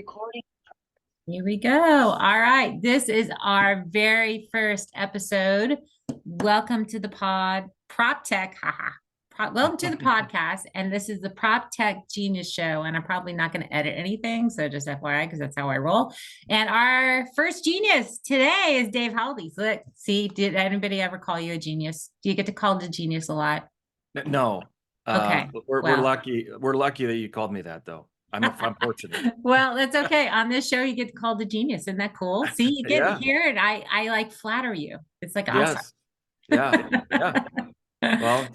Recording. Here we go. All right. This is our very first episode. Welcome to the pod, Proptech. Haha. Welcome to the podcast. And this is the Proptech Genius Show. And I'm probably not going to edit anything. So just FYI, because that's how I roll. And our first genius today is Dave Haldi. So look, see, did anybody ever call you a genius? Do you get to call the genius a lot? No, Okay. we're Well, lucky. We're lucky that you called me that, though. I'm fortunate. well, that's okay. On this show, you get called a genius. Isn't that cool? See, you get Yeah. here and I like flatter you. It's like awesome. Yes. Yeah. Yeah. Well,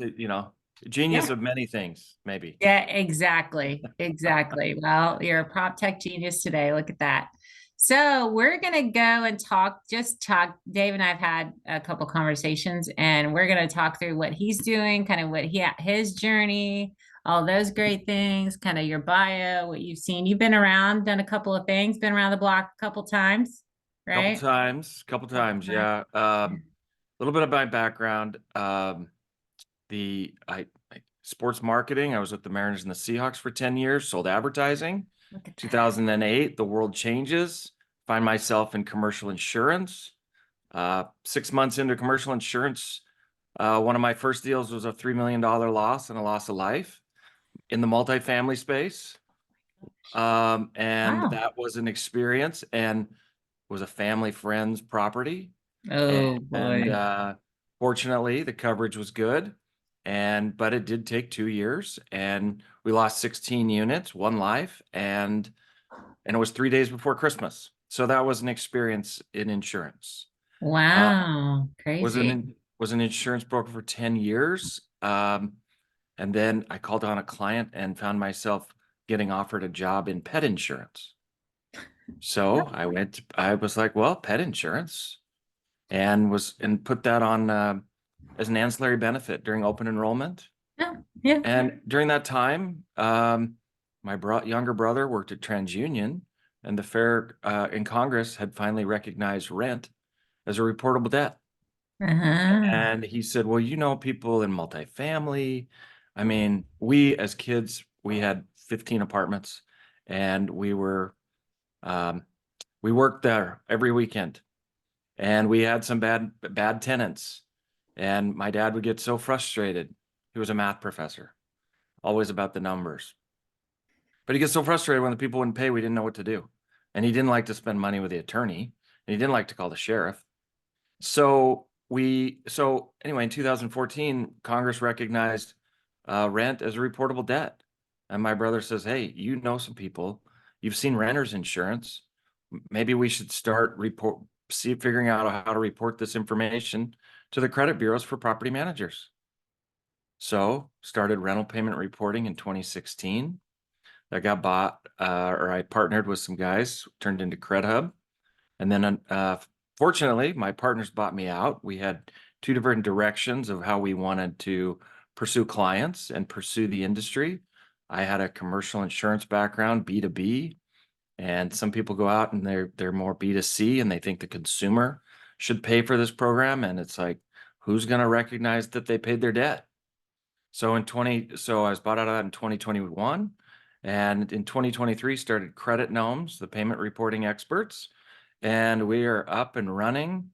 genius Yeah. of many things, maybe. Yeah, exactly. Exactly. Well, you're a prop tech genius today. Look at that. So we're gonna go and just talk. Dave and I've had a couple conversations, and we're gonna talk through what he's doing, kind of what his journey, all those great things, kind of your bio, what you've seen. You've been around, done a couple of things, been around the block a couple times, right? Couple Couple times. times. Yeah. A little bit of my background. Sports marketing. I was with the Mariners and the Seahawks for 10 years, sold advertising. Look at that. 2008, the world changes. Find myself in commercial insurance. 6 months into commercial insurance, one of my first deals was a $3 million loss and a loss of life in the multifamily space. And Wow. that was an experience and was a family friend's property. Oh And boy. fortunately, the coverage was good. But it did take 2 years and we lost 16 units, one life, and it was 3 days before Christmas. So that was an experience in insurance. Uh, Wow. was Crazy. an insurance broker for 10 years. And then I called on a client and found myself getting offered a job in pet insurance. So I was like, well, pet insurance, and put that on as an ancillary benefit during open enrollment. Yeah. Yeah. And during that time, my younger brother worked at TransUnion, and the fair in Congress had finally recognized rent as a reportable debt. Uh-huh. And he said, well, people in multifamily. I mean, we as kids, we had 15 apartments and um, we worked there every weekend and we had some bad tenants. And my dad would get so frustrated. He was a math professor, always about the numbers. But he gets so frustrated when the people wouldn't pay, we didn't know what to do. And he didn't like to spend money with the attorney, and he didn't like to call the sheriff. So anyway, in 2014, Congress recognized rent as a reportable debt. And my brother says, hey, some people, you've seen renters insurance. Maybe we should start figuring out how to report this information to the credit bureaus for property managers. So started rental payment reporting in 2016. That got bought, or I partnered with some guys, turned into CredHub. And then fortunately, my partners bought me out. We had two different directions of how we wanted to pursue clients and pursue the industry. I had a commercial insurance background, B2B, and some people go out and they're more B2C and they think the consumer should pay for this program. And it's like, who's going to recognize that they paid their debt? So I was bought out of that in 2021. And in 2023, started Credit Gnomes, the payment reporting experts. And we are up and running,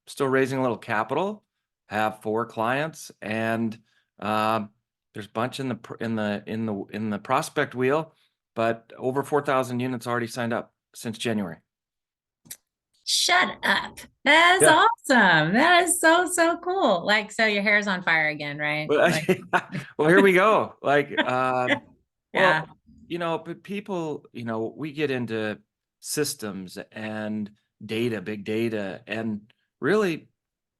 still raising a little capital, have 4 clients, and there's a bunch in the prospect wheel, but over 4,000 units already signed up since January. Shut up. That's Yeah. awesome. That is so, so cool. Like, so your hair's on fire again, right? Well, Like, well, here we go. yeah. Well, but people, we get into systems and data, big data, and really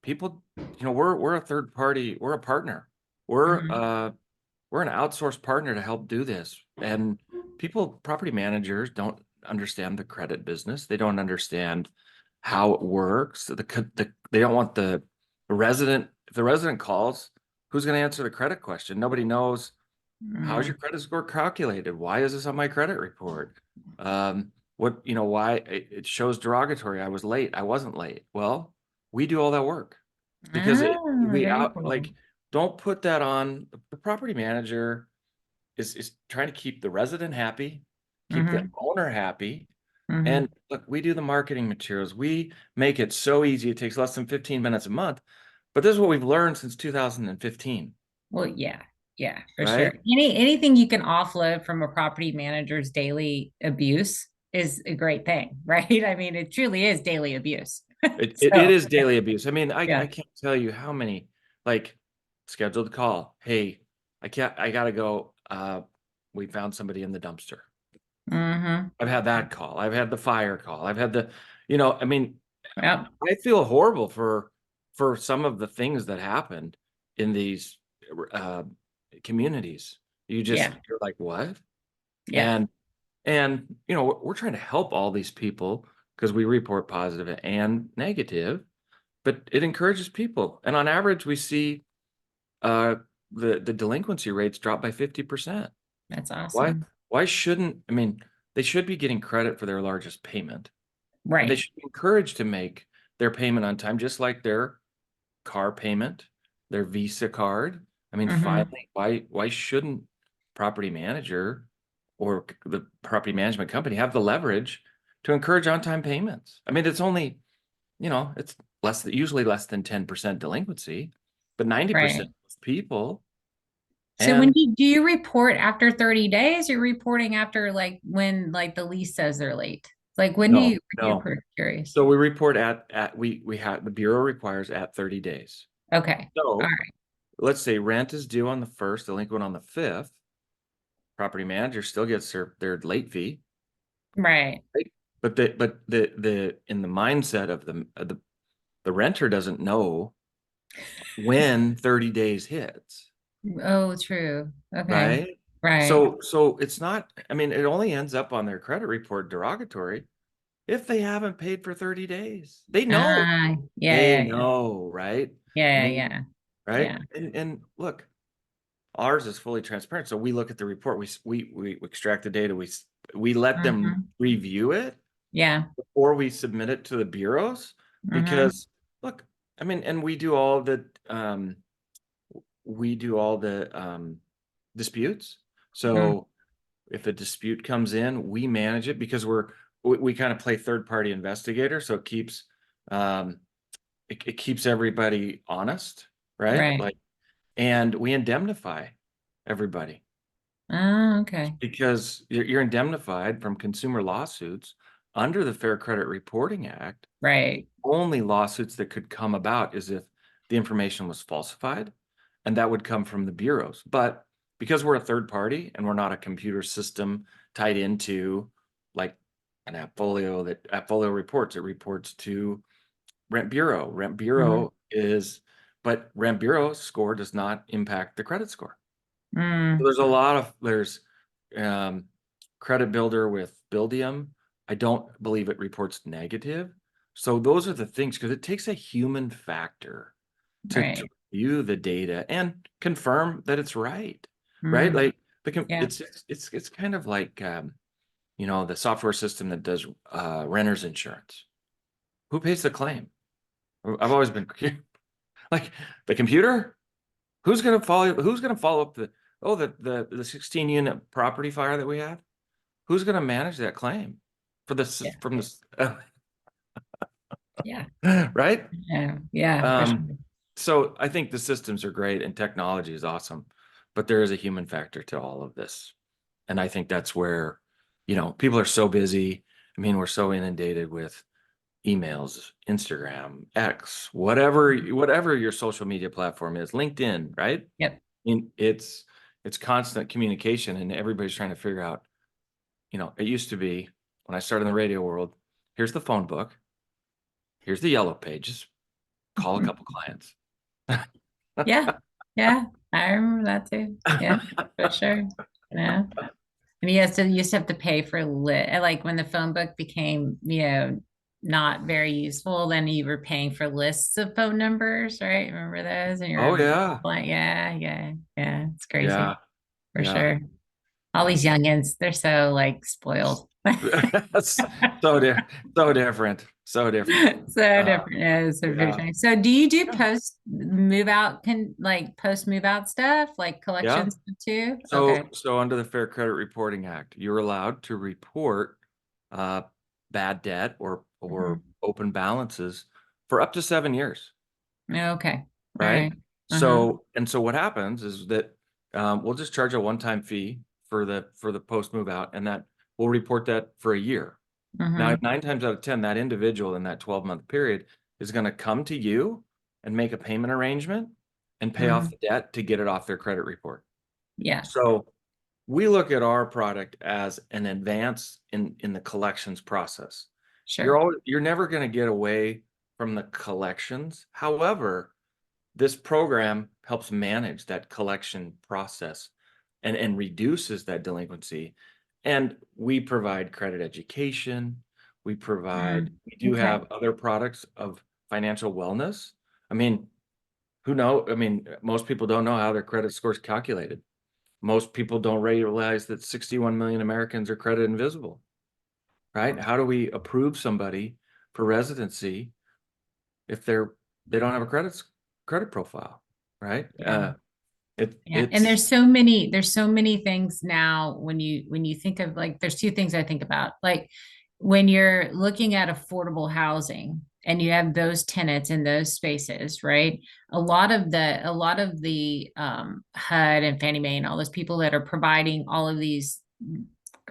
people, we're a third party, we're a partner. We're Mhm. we're an outsourced partner to help do this. And property managers don't understand the credit business. They don't understand how it works. They don't want the resident, if the resident calls, who's going to answer the credit question? Nobody knows. How's Mm. your credit score calculated? Why is this on my credit report? Why it shows derogatory. I was late. I wasn't late. Well, we do all that work because Ah, we very out cool. like, don't put that on the property manager is trying to keep the resident happy keep the Mm-hmm. owner happy. Mm-hmm. And look, we do the marketing materials. We make it so easy. It takes less than 15 minutes a month. But this is what we've learned since 2015, Well, yeah, yeah, for sure. right? Anything you can offload from a property manager's daily abuse is a great thing, right? I mean, it truly is daily abuse. It So, is daily abuse. I mean, I yeah. can't tell you how many like scheduled call. Hey, I gotta go. We found somebody in the dumpster. Mm-hmm. I've had that call. I've had the fire call. I've had I mean, Yep. I feel horrible for some of the things that happened in these uh communities. Yeah. You're like, what? Yeah. And we're trying to help all these people because we report positive and negative, but it encourages people. And on average, we see uh, the delinquency rates drop by 50%. That's Why? awesome. Why shouldn't, I mean, they should be getting credit for their largest payment, and they Right. should be encouraged to make their payment on time, just like their car payment, their Visa card. I mean, Mm-hmm. finally, why shouldn't property manager or the property management company have the leverage to encourage on-time payments? I mean, it's only, it's usually less than 10% delinquency, but 90% Right. of people. So when And do you report after 30 days? You're reporting after like when like the lease says they're late. Like no, when do you no. report? Curious. So we report we have the bureau requires at 30 days. Okay. All So right. let's say rent is due on the first, delinquent on the fifth. Property manager still gets their late fee, Right. right? But the in the mindset of the renter doesn't know when 30 days hits, Oh, true. Okay. right? Right. So it's not, I mean, it only ends up on their credit report derogatory if they haven't paid for 30 days. Yeah, They yeah, yeah. know, right? I Yeah, mean, yeah. right? Yeah. And look, ours is fully transparent. So we look at the report, we extract the data, we let them Hmm. review it Yeah. before we submit it to the bureaus Hmm. because look, I mean, and we do all the disputes. Mm. So if a dispute comes in, we manage it because we kind of play third party investigator. So um, it keeps everybody honest, right? Right. Like, and we indemnify everybody Oh, okay. because you're indemnified from consumer lawsuits under the Fair Credit Reporting Act. Right. Only lawsuits that could come about is if the information was falsified, and that would come from the bureaus. But because we're a third party and we're not a computer system tied into like an Appfolio reports, it reports to Rent Bureau. Hmm. But Rent Bureau score does not impact the credit score. So Mm. there's um, credit builder with Buildium. I don't believe it reports negative. So those are the things because it takes a human factor to Right. review the data and confirm that it's right, right? Mm. Like Yeah. it's kind of like the software system that does renter's insurance. Who pays the claim? I've always been like the computer. Who's gonna follow up the 16 unit property fire that we had? Who's gonna manage that claim for this Yeah. from this Yeah. right? Yeah. Yeah. For Um, sure. so I think the systems are great and technology is awesome, but there is a human factor to all of this. And I think that's where, people are so busy. I mean, we're so inundated with emails, Instagram, X, whatever your social media platform is, LinkedIn, right? Yep. mean, it's constant communication, and everybody's trying to figure out. It used to be when I started in the radio world. Here's the phone book. Here's the yellow pages. Call a couple clients. Yeah. Yeah. I remember that too. Yeah, for sure. Yeah. And you used to have to pay for lit like when the phone book became, not very useful, then you were paying for lists of phone numbers, right? Remember those? And you're Oh having yeah, like, yeah, yeah, yeah. It's crazy yeah, for yeah. sure. All Uh, these youngins, they're so like spoiled. That's so so different. So different. So Uh, different. Yeah, it's so very yeah. funny. So do you do Yeah. post move out post move out stuff, like Yeah. collections too? Okay. So under the Fair Credit Reporting Act, you're allowed to report uh, bad debt or Hmm. open balances for up to 7 years, Okay. All right? right. Uh-huh. So what happens is that we'll just charge a one-time fee for the post move out, and that we'll report that for a year. Now, Hmm. 9 times out of 10, that individual in that 12-month period is going to come to you and make a payment arrangement and pay off Hmm. the debt to get it off their credit report. Yeah, So we look at our product as an advance in the collections process. sure. You're never going to get away from the collections. However, this program helps manage that collection process and reduces that delinquency. And we provide credit education. Mm. We do Okay. have other products of financial wellness. I mean, who know? I mean, most people don't know how their credit score is calculated. Most people don't realize that 61 million Americans are credit invisible, right? How do we approve somebody for residency if they don't have a credit profile, right? Yeah. Yeah. And It's there's so many things now when you think of like there's two things I think about. Like when you're looking at affordable housing and you have those tenants in those spaces, right? A lot of the HUD and Fannie Mae and all those people that are providing all of these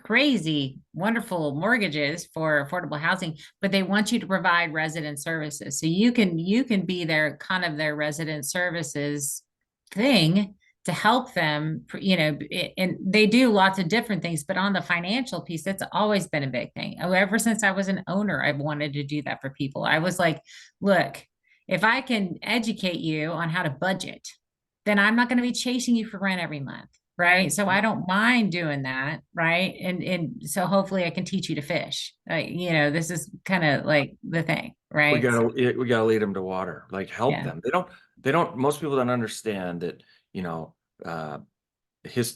crazy, wonderful mortgages for affordable housing, but they want you to provide resident services. So you can be their kind of their resident services thing to help them, and they do lots of different things, but on the financial piece, that's always been a big thing. Oh, ever since I was an owner, I've wanted to do that for people. I was like, look, if I can educate you on how to budget, then I'm not going to be chasing you for rent every month. Right. So I don't mind doing that. Right. And so hopefully I can teach you to fish. This is kind of like the thing. Right. So, we gotta lead them to water, like help yeah. them. Most people don't understand that, you know, uh,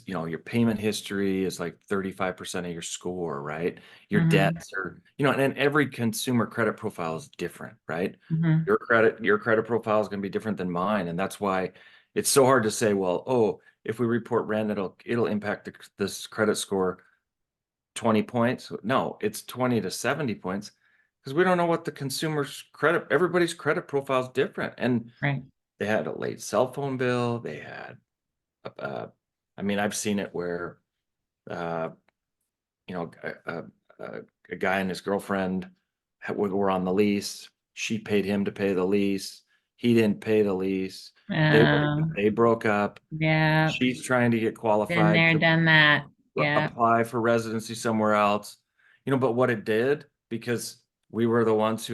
your payment history is like 35% of your score, right? Your Hmm. debts are, and every consumer credit profile is different, right? Hmm. Your credit profile is going to be different than mine. And that's why it's so hard to say, well, oh, if we report rent, it'll impact this credit score 20 points. No, it's 20 to 70 points because we don't know what the consumer's everybody's credit profile is different. And Right. they had a late cell phone bill. Uh, I mean, I've seen it where, uh, you know, a guy and his girlfriend were on the lease. She paid him to pay the lease. He didn't pay the lease. They Um, they broke up. yeah. She's trying to get Been qualified there, to done that. Yeah. apply for residency somewhere else. But what it did, because we were the ones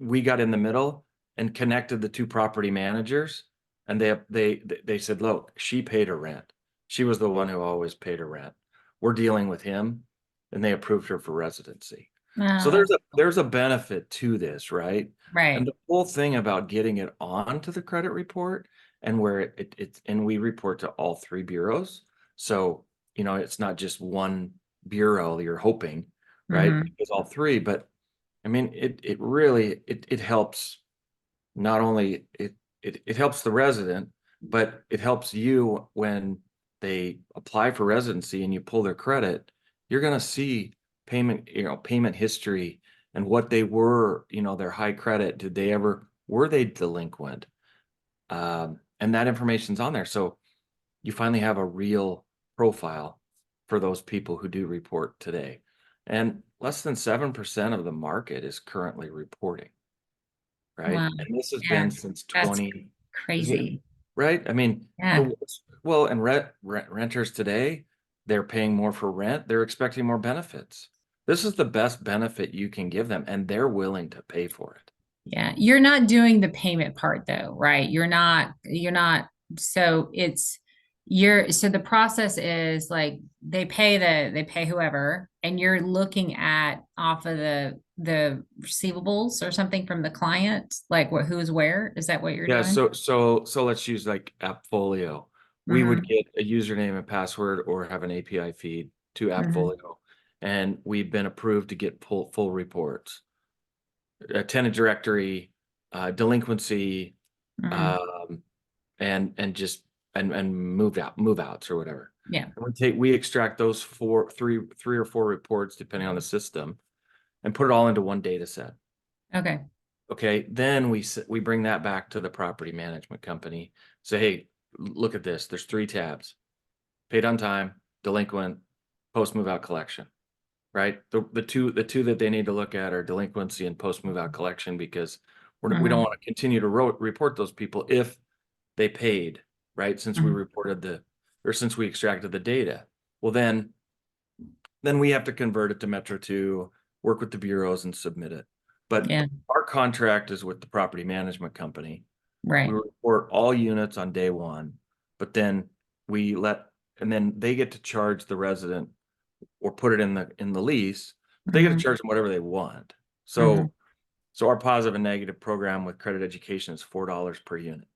we got in the middle and connected the two property managers, and they said, look, she paid her rent. She was the one who always paid her rent. We're dealing with him, and they approved her for residency. So Oh, there's a benefit to this, right? And right. the whole thing about getting it onto the credit report and where and we report to all three bureaus. So, it's not just one bureau you're hoping, right? Hmm. It's all three, but I mean, it really, it helps. Not only it helps the resident, but it helps you when they apply for residency and you pull their credit. You're going to see payment history and what they were, their high credit. Were they delinquent? And that information's on there. So you finally have a real profile for those people who do report today. And less than 7% of the market is currently reporting, right? Wow. And this has Yeah. been since That's 20, yeah, crazy. right? I mean, Yeah. and renters today, they're paying more for rent. They're expecting more benefits. This is the best benefit you can give them, and they're willing to pay for it. Yeah. You're not doing the payment part though, right? You're not, so it's, so the process is like they pay whoever, and you're looking at off of the receivables or something from the client, like who's where, is that what you're Yeah, doing? so let's use like Appfolio. We would Mm-hmm. get a username and password or have an API feed to Mm-hmm. Appfolio, and we've been approved to get full reports. tenant directory, delinquency, Mhm. um, and just and move outs or whatever. Yeah. And we extract those three or four reports depending on the system, and put it all into one data set. Okay. Okay, then we bring that back to the property management company. Say, hey, look at this. There's 3 tabs: paid on time, delinquent, post move out collection. Right? The two that they need to look at are delinquency and post move out collection, because we don't Mhm. want to continue to report those people if they paid, right? Since we Mhm. reported since we extracted the data. Well, then we have to convert it to Metro 2, work with the bureaus and submit it. But Yeah. our contract is with the property management company. We Right. report all units on day one, but then and then they get to charge the resident or put it in the lease, but they get to Mhm. charge them whatever they want. Mhm. So our positive and negative program with credit education is $4 per unit.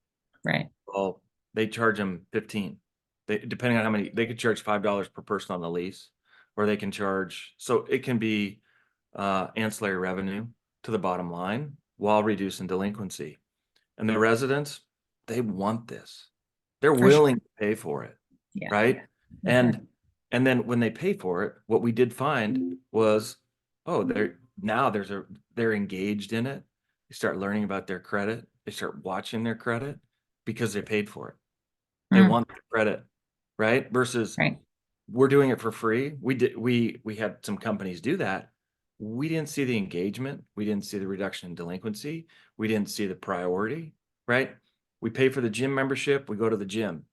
Right. Well, they charge them 15. Depending on how many, they could charge $5 per person on the lease, or they can charge, so it can be ancillary revenue to the bottom line while reducing delinquency. And the residents, they want this. They're For sure. willing to pay for it, Yeah. right? For sure. And then when they pay for it, what we did find was, oh, they're engaged in it. They start learning about their credit. They start watching their credit because they paid for it. They Mm. want the credit, right? Versus Right. we're doing it for free. We had some companies do that. We didn't see the engagement. We didn't see the reduction in delinquency. We didn't see the priority, right? We pay for the gym membership. We go to the gym.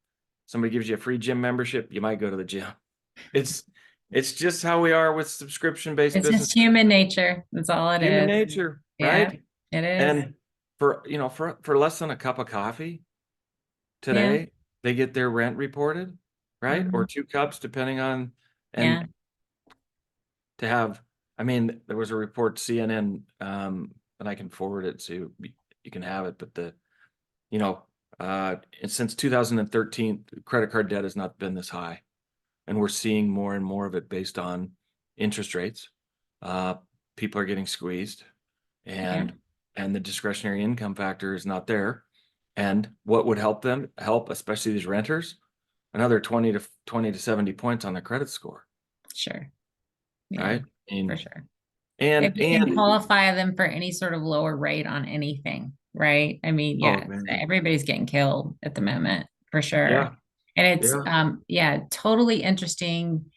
Somebody gives you a free gym membership, you might go to the gym. It's it's just how we are with subscription-based It's businesses. just human nature. That's all it Human is. nature, Yeah, right? it is. And for less than a cup of coffee Yeah. today, they get their rent reported, right? Or Mhm. 2 cups, depending on, Yeah. and to have, I mean, there was a report CNN, and I can forward it so you can have it, but you know, since 2013, credit card debt has not been this high, and we're seeing more and more of it based on interest rates. Uh, People are getting squeezed, Yeah. and the discretionary income factor is not there. And what would help, especially these renters, another 20 to 70 points on their credit score, Sure. Yeah, right? for sure. If And you can qualify them for any sort of lower rate on anything, right? I mean, oh yeah, man, everybody's getting killed at the moment for sure. yeah, And it's yeah, yeah, totally interesting.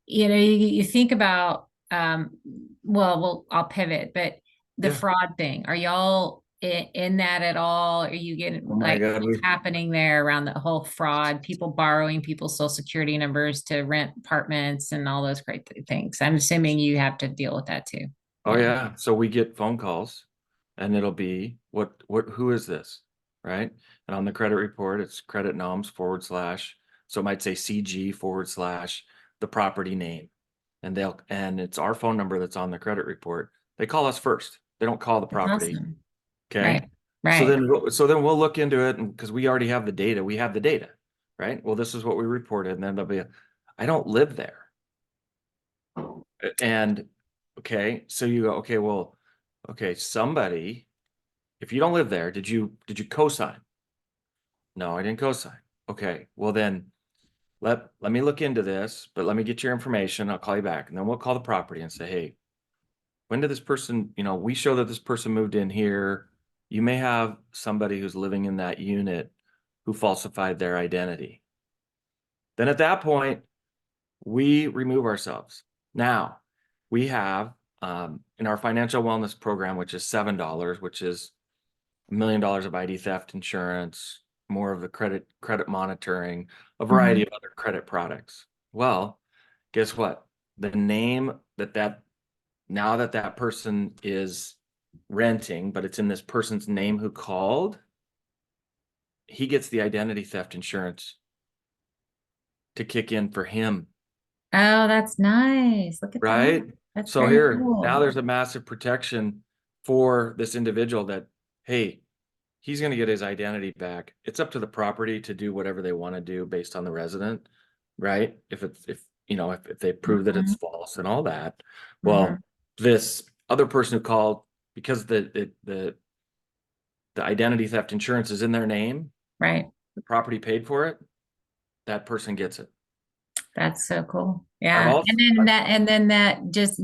You think about well, I'll pivot, but the yeah. fraud thing, are y'all in that at all? Are you Oh getting my like God, what's happening there around the whole fraud, people borrowing people's social security numbers to rent apartments and all those great things? I'm assuming you have to deal with that too. oh Yeah. yeah. So we get phone calls, and it'll be who is this, right? And on the credit report, it's credit Gnomes / so it might say CG / the property name, and it's our phone number that's on the credit report. They call us first. They don't call the That's property. awesome. Okay. Right. Right. So then we'll look into it, and because we already have the data, right? Well, this is what we reported, and then I don't live there. And okay, so you go, okay, well, okay, somebody, if you don't live there, did you co-sign? No, I didn't co-sign. Okay, well then let me look into this, but let me get your information. I'll call you back, and then we'll call the property and say, hey, when did this person, we show that this person moved in here. You may have somebody who's living in that unit who falsified their identity. Then at that point, we remove ourselves. Now, we have in our financial wellness program, which is $7, which is $1 million of ID theft insurance, more of the credit monitoring, a variety Mhm. of other credit products. Well, guess what? The name now that person is renting, but it's in this person's name who called, he gets the identity theft insurance to kick in for him. Oh, that's nice. Look at that. Right? That's So very here, now cool. there's a massive protection for this individual that, hey, he's going to get his identity back. It's up to the property to do whatever they want to do based on the resident, right? If they prove that it's Mhm. false and all that. Mhm. Well, this other person who called, because the identity theft insurance is in their name, Right. the property paid for it, that person gets it. That's so cool. I've Yeah. also, And then that just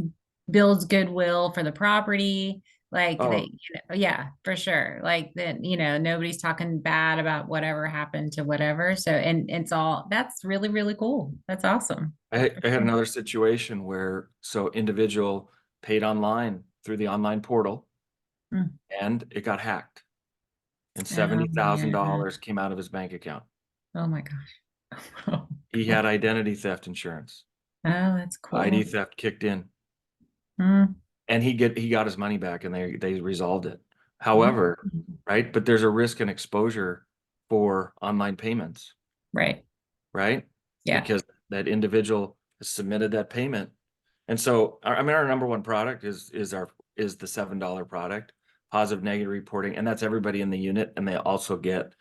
builds goodwill for the property. Like oh, yeah, for sure. Like that, nobody's talking bad about whatever happened to whatever. So, and it's all, that's really, really cool. That's awesome. I had another situation where, so individual paid online through the online portal Mm. and it got hacked and Oh yeah. $70,000 came out of his bank account. Oh my gosh. Oh, He had identity theft insurance. that's ID cool. theft kicked in Mm. and he got his money back and they resolved it. Mm. However, right, but there's a risk and exposure for online payments, Right. right? Yeah. Because that individual has submitted that payment. And so, I mean, our number one product is the $7 product, positive negative reporting, and that's everybody in the unit, and they also get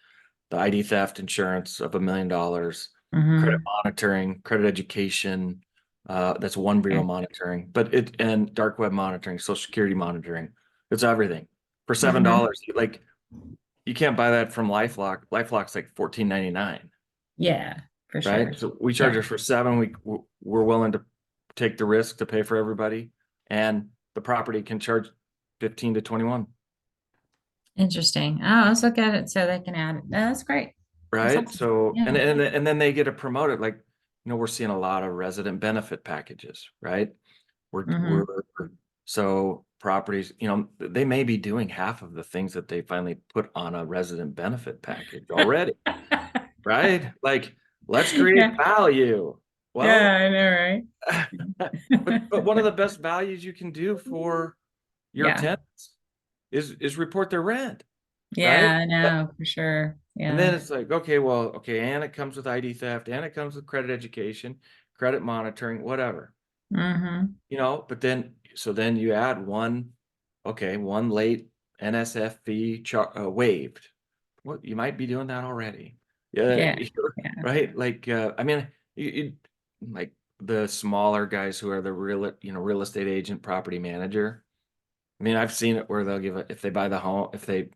the ID theft insurance of $1 million, credit Hmm. monitoring, credit education, that's one bureau Okay. monitoring, and dark web monitoring, social security monitoring. It's everything for Hmm. $7. Like you can't buy that from LifeLock. LifeLock's like $14.99, Yeah, for right? sure. So we charge Yeah. us for seven. We're willing to take the risk to pay for everybody, and the property can charge 15 to 21. Interesting. Oh, let's look at it so they can add it. No, that's great. That's Right. awesome. So, Yeah. and then they get it promoted. Like, we're seeing a lot of resident benefit packages, right? We're Hmm. so properties, they may be doing half of the things that they finally put on a resident benefit package already, right? Like, let's create Yeah. value. Yeah, Well, I know, right? but one of the best values you can do for your Yeah. tenants is report their rent, right? Yeah, I know, for sure. And Yeah. then it's like, okay, well, okay, and it comes with ID theft, and it comes with credit education, credit monitoring, whatever, Hmm. but then, so then you add one late NSF fee waived. Well, you might be doing that already. Yeah, Yeah. Yeah. right. Like, I mean, like the smaller guys who are the real estate agent, property manager. I mean, I've seen it where they'll give it if they buy the home, if they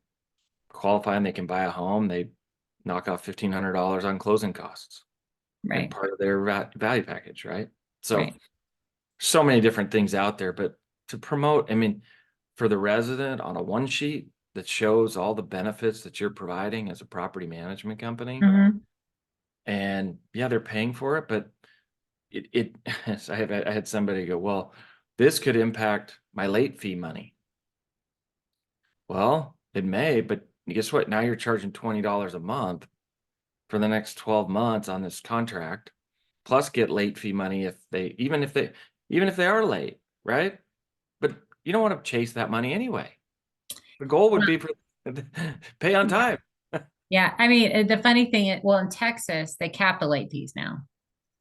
qualify and they can buy a home, they knock off $1,500 on closing costs, like Right. part of their value package, right? So, Right. so many different things out there, but to promote, I mean, for the resident on a one sheet that shows all the benefits that you're providing as a property management company, Hmm. and yeah, they're paying for it, but it so I had somebody go, well, this could impact my late fee money. Well, it may, but guess what? Now you're charging $20 a month for the next 12 months on this contract, plus get late fee money even if they are late, right? But you don't want to chase that money anyway. The goal would be for pay on time. Yeah. I mean, the funny thing is, well, in Texas, they cap the late fees now,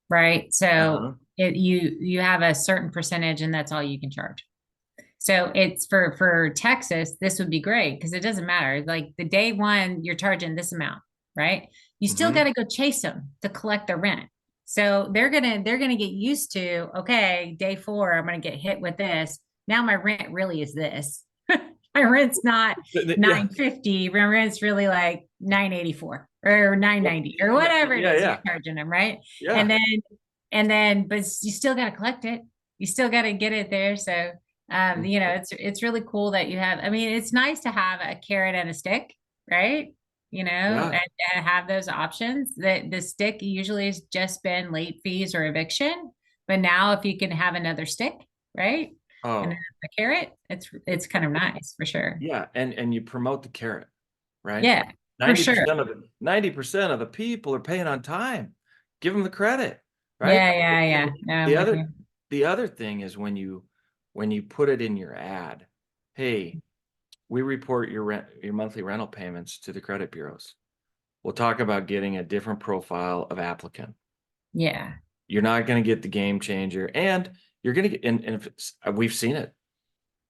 right? So Uh-huh. you have a certain percentage and that's all you can charge. So it's for Texas, this would be great because it doesn't matter. Like the day one, you're charging this amount, right? You still got Hmm. to go chase them to collect their rent. So they're gonna get used to, okay, day four, I'm gonna get hit with this. Now my rent really is this. My rent's not Yeah. 950. My rent's really like 984 or 990 or whatever it Yeah. is you're Yeah. charging them, right? And Yeah. then but you still got to collect it. You still got to get it there. So Mhm. it's really cool that you have, I mean, it's nice to have a carrot and a stick, right? Yeah. And have those options. That the stick usually has just been late fees or eviction, but now if you can have another stick, right? And Oh, a carrot, it's kind of nice for sure. yeah. And you promote the carrot, right? Yeah, for sure. 90% of the people are paying on time. Give them the credit, right? Yeah, yeah, yeah. And No, I'm the with other you. the other thing is when you put it in your ad, hey, we report your monthly rental payments to the credit bureaus. We'll talk about getting a different profile of applicant. Yeah. You're not going to get the game changer, and you're going to get. And if we've seen it,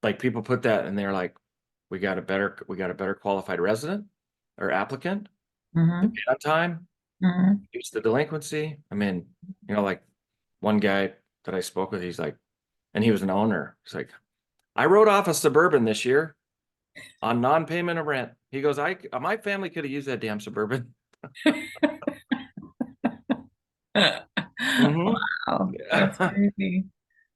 like people put that, and they're like, we got a better qualified resident or applicant. They Mm-hmm. paid on time, Mm-hmm. reduce the delinquency. I mean, like one guy that I spoke with, he's like, and he was an owner. He's like, I wrote off a Suburban this year on non-payment of rent. He goes, my family could have used that damn Suburban. Hmm. Wow, that's crazy.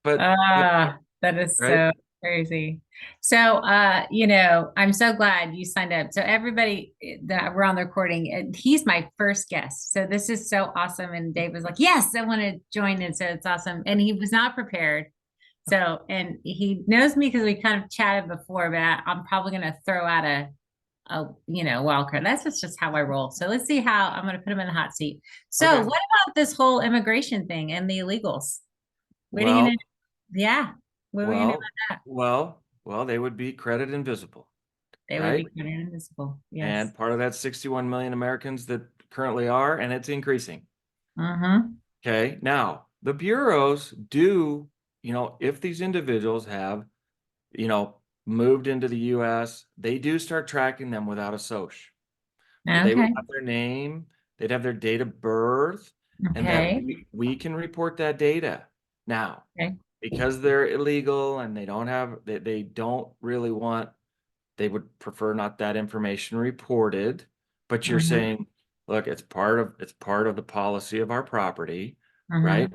But Ah, that is right. so crazy. So, I'm so glad you signed up. So everybody that we're on the recording, he's my first guest. So this is so awesome. And Dave was like, yes, I want to join in. So it's awesome. And he was not prepared. So, and he knows me because we kind of chatted before, but I'm probably going to throw out wild card. That's just how I roll. So let's see how I'm going to put him in the hot seat. So Okay. what about this whole immigration thing and the illegals? What are you Well, going to yeah. What were you gonna do well, about that? well, they would be credit invisible, They would right? be considered invisible. Yes. And part of that 61 million Americans that currently are, and it's increasing. Mm-hmm. Okay. Now, the bureaus do, if these individuals have, moved into the US, they do start tracking them without a SOCH. So they would Okay. have their name, they'd have their date of birth, and that Okay. we can report that data. Now, Okay. because they're illegal and they don't really want, they would prefer not that information reported, but you're Mm-hmm. saying, look, it's part of the policy of our property, right? Mm-hmm.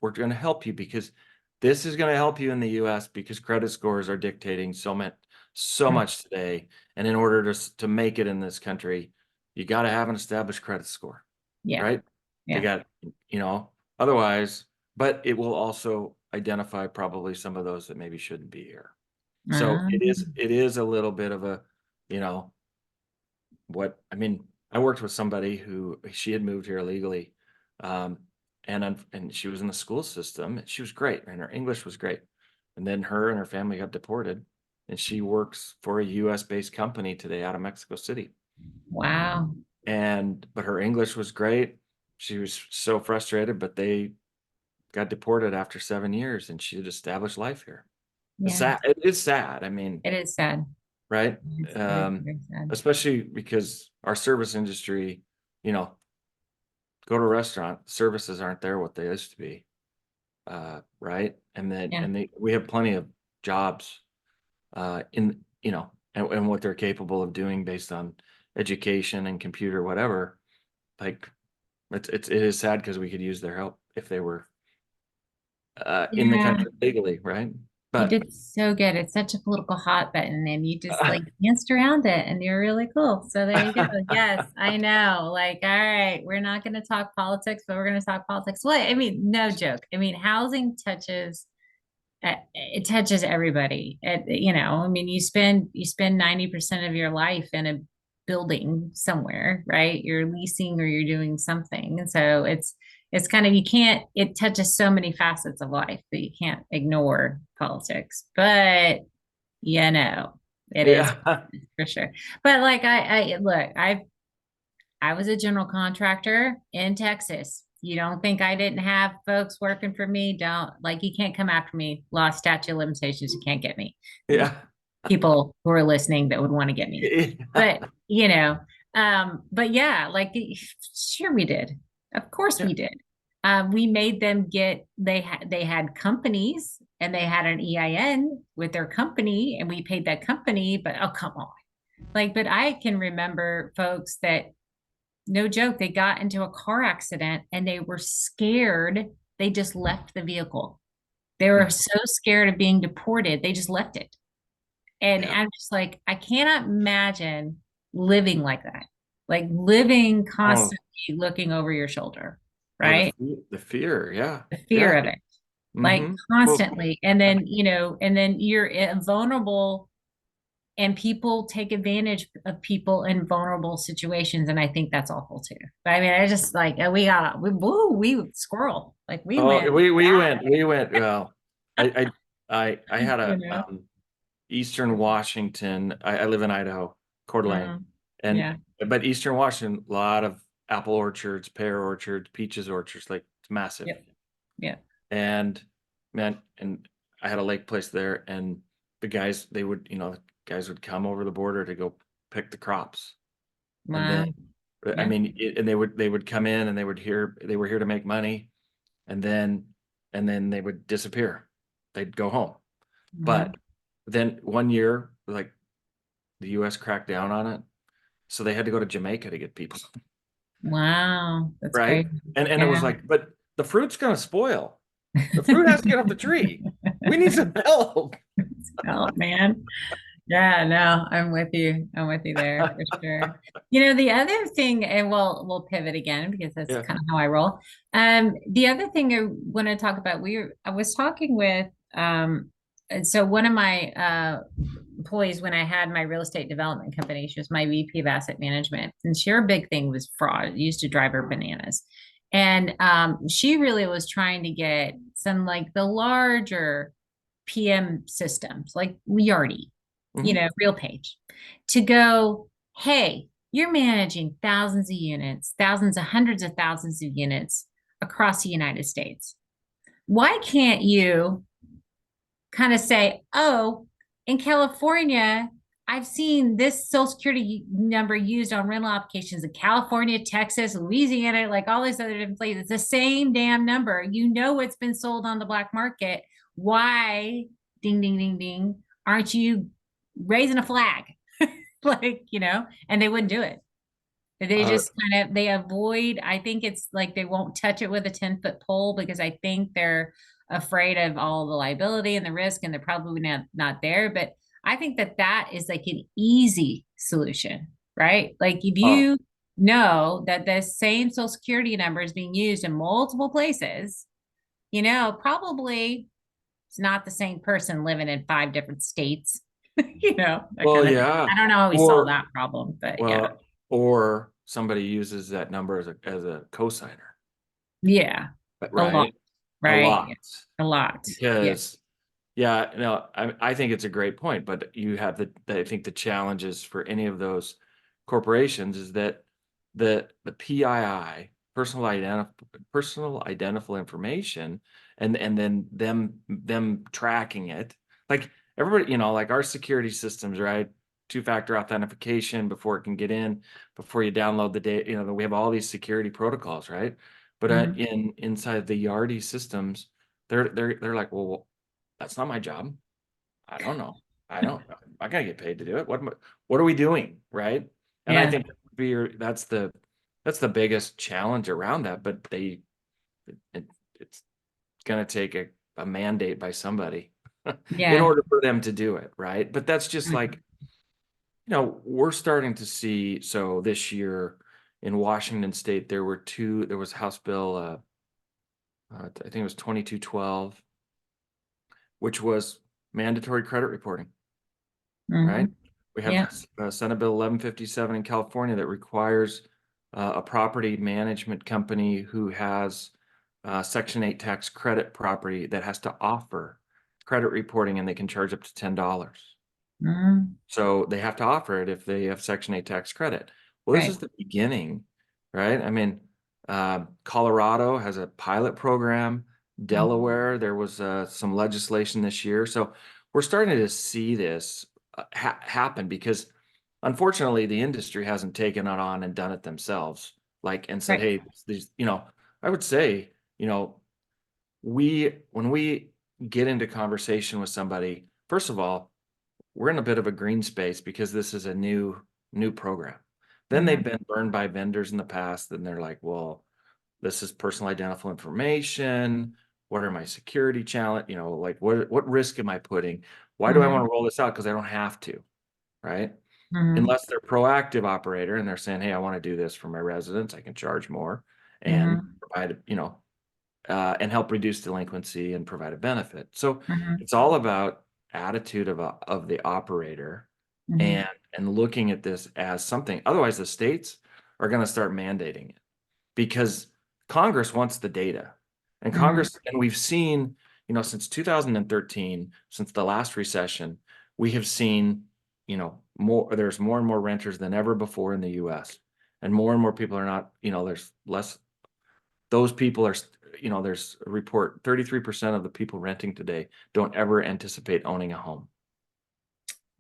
We're going to help you because this is going to help you in the US because credit scores are dictating so much today. And in order to make it in this country, you got to have an established credit score, Yeah. right? They Yeah. got, otherwise, but it will also identify probably some of those that maybe shouldn't be here. So it is Um, it is a little bit of a, you know, I mean, I worked with somebody who she had moved here illegally. Um, and she was in the school system and she was great and her English was great. And then her and her family got deported and she works for a US based company today out of Mexico City. wow. But her English was great. She was so frustrated, but they got deported after 7 years and she had established life here. It's Yeah. sad. It is sad. I mean, It is sad. right? It is very sad. Especially because our service industry, you know, go to a restaurant, services aren't there what they used to be. Right. Yeah. We have plenty of jobs, and what they're capable of doing based on education and computer, whatever. Like it is sad because we could use their help if they were, in the Yeah. country legally, right? You But did so good. It's such a political hot button, and you just like danced around it, and you're really cool. So there you go. Yes, I know. Like, all right, we're not going to talk politics, but we're going to talk politics. What? I mean, no joke. I mean, housing touches it touches everybody. I mean, you spend 90% of your life in a building somewhere, right? You're leasing or you're doing something. And so it's kind of, it touches so many facets of life that you can't ignore politics. But you know, it is yeah, for sure. But like I look, I was a general contractor in Texas. You don't think I didn't have folks working for me? Don't like you can't come after me. Lost statute of limitations. You can't get me. yeah, People who are listening that would want to get me. yeah, But but yeah, like sure we did. Of course we did. We made them they had companies and they had an EIN with their company and we paid that company, but oh come on. Like, but I can remember folks that no joke, they got into a car accident and they were scared. They just left the vehicle. They were so scared of being deported, they just left it. And yeah. I'm just like, I cannot imagine living like that, like living Oh, constantly looking over your shoulder, oh, right? the fear, yeah, The fear yeah. of it, like Mm-hmm. Well, constantly. And then, and then you're vulnerable and people take advantage of people in vulnerable situations and I think that's awful too. But I mean I just like we squirrel like we oh, went we went. Well, I had you a, know. Eastern Washington. I live in Idaho, Coeur d'Alene, Mm, and yeah. but Eastern Washington, a lot of apple orchards, pear orchards, peaches orchards, like it's massive. Yep. Yeah. And man, and I had a lake place there, and the guys the guys would come over the border to go pick the crops, and then Wow. I Yeah. mean, and they would come in and they were here to make money, and then they would disappear. They'd go home. Hmm. But Then one year, like the US cracked down on it. So they had to go to Jamaica to get people, Wow, that's right? crazy. And it was Yeah. like, but the fruit's gonna spoil. The fruit has to get off the tree. We need some help. Oh man. Yeah, no, I'm with you. I'm with you there for sure. The other thing, and we'll pivot again because that's Yeah. kind of how I roll. The other thing I want to talk about, I was talking with and so one of my employees when I had my real estate development company, she was my VP of asset management, and her big thing was fraud. It used to drive her bananas. And she really was trying to get some like the larger PM systems like Yardi, Mhm. Real Page, to go, hey, you're managing thousands of units, thousands of hundreds of thousands of units across the United States. Why can't you kind of say, oh, in California, I've seen this social security number used on rental applications in California, Texas, Louisiana, like all these other different places. It's the same damn number. It's been sold on the black market. Why, ding, ding, ding, ding, aren't you raising a flag? And they wouldn't do it. They Uh, just they avoid, I think it's like they won't touch it with a 10-foot pole because I think they're afraid of all the liability and the risk and they're probably not there. But I think that is like an easy solution, right? Like if oh, you know that the same social security number is being used in multiple places, probably it's not the same person living in 5 different states, that well, kind of thing. yeah. I don't know how we solve Or that problem, but yeah. well, or somebody uses that number as a cosigner, Yeah. A lot, right? A right? lot. A lot. Yeah. Because yeah, no, I think it's a great point, but you have I think the challenges for any of those corporations is that the PII, personal identifiable information, and then them tracking it, like everybody, like our security systems, right? Two-factor authentication before it can get in, before you download the data, we have all these security protocols, right? But Mhm. inside the Yardi systems, they're like, well, that's not my job. I don't know. I don't. I gotta get paid to do it. What are we doing, right? And I Yeah. think that's the biggest challenge around that. But it, it's gonna take a mandate by somebody in Yeah. order for them to do it, right? But that's just like, Mhm. we're starting to see. So this year in Washington State, there was House Bill, I think it was 2212, which was mandatory credit reporting. Right? Mhm. We Yeah. have Senate Bill 1157 in California that requires a property management company who has Section 8 tax credit property that has to offer credit reporting, and they can charge up to $10. Mhm. So they have to offer it if they have Section 8 tax credit. Well, this Right. is the beginning, right? I mean, Colorado has a pilot program. Mhm. Delaware, there was some legislation this year. So we're starting to see this happen because unfortunately the industry hasn't taken it on and done it themselves, like, and said, Right. hey, these, I would say, when we get into conversation with somebody, first of all, we're in a bit of a green space because this is a new program. Then they've Mhm. been burned by vendors in the past, and they're like, well, this is personal identifiable information. What are my security challenge? Like what risk am I putting? Why do I want Mhm. to roll this out? Because I don't have to, right? Mhm. Unless they're proactive operator and they're saying, hey, I want to do this for my residents, I can charge more and Mhm. provide, and help reduce delinquency and provide a benefit. So Mhm. it's all about attitude of the operator Mhm. and looking at this as something. Otherwise, the states are going to start mandating it because Congress wants the data. And Mhm. we've seen, since 2013, since the last recession, we have seen, there's more and more renters than ever before in the US. And more people are not, there's less, those people are, there's a report 33% of the people renting today don't ever anticipate owning a home,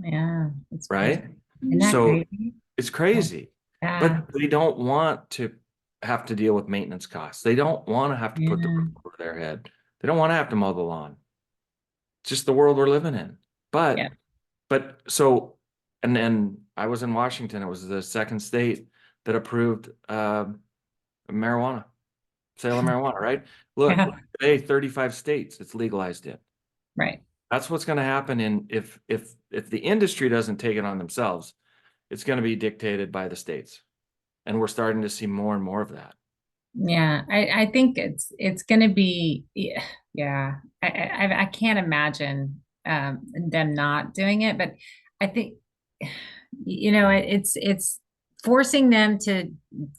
Yeah. It's crazy. right? Isn't that So crazy? it's crazy, Yeah. but they don't want to have to deal with maintenance costs. They don't want to have to put the Yeah. roof over their head. They don't want to have to mow the lawn. It's just the world we're living in. Yeah. But so, and then I was in Washington. It was the second state that approved marijuana, sale of marijuana, right? Look, Yeah. today 35 states it's legalized in. Right. That's what's going to happen in if the industry doesn't take it on themselves, it's going to be dictated by the states. And we're starting to see more and more of that. Yeah, I think it's gonna be yeah. I can't imagine them not doing it, but I think it's forcing them to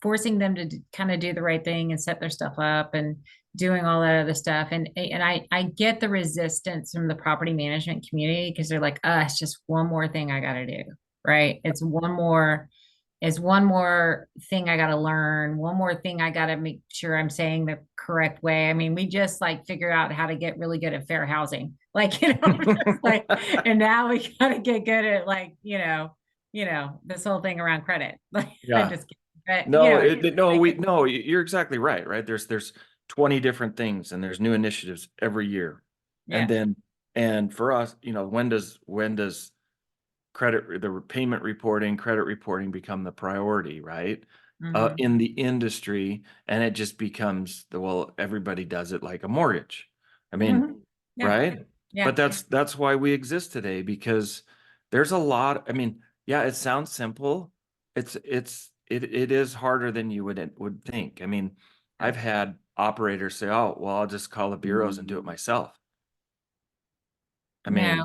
kind of do the right thing and set their stuff up and doing all that other stuff. And I get the resistance from the property management community because they're like, it's just one more thing I gotta do, right? It's one more thing I got to learn, one more thing I got to make sure I'm saying the correct way. I mean, we just like figure out how to get really good at fair housing. Like, like, and now we got to get good at like, this whole thing around credit. Like, I'm Yeah. just kidding. But, No, like, no, you're exactly right, right? There's 20 different things and there's new initiatives every year. And yeah. then, and for us, when does the payment reporting, credit reporting become the priority, right? Hmm. In the industry, and it just becomes well, everybody does it like a mortgage. I mean, Hmm. Yeah. right? Yeah. But that's why we exist today because there's a lot. I mean, yeah, it sounds simple. It is harder than you would think. I mean, Yeah. I've had operators say, "Oh, well, I'll just call the bureaus and do it myself." I No. mean,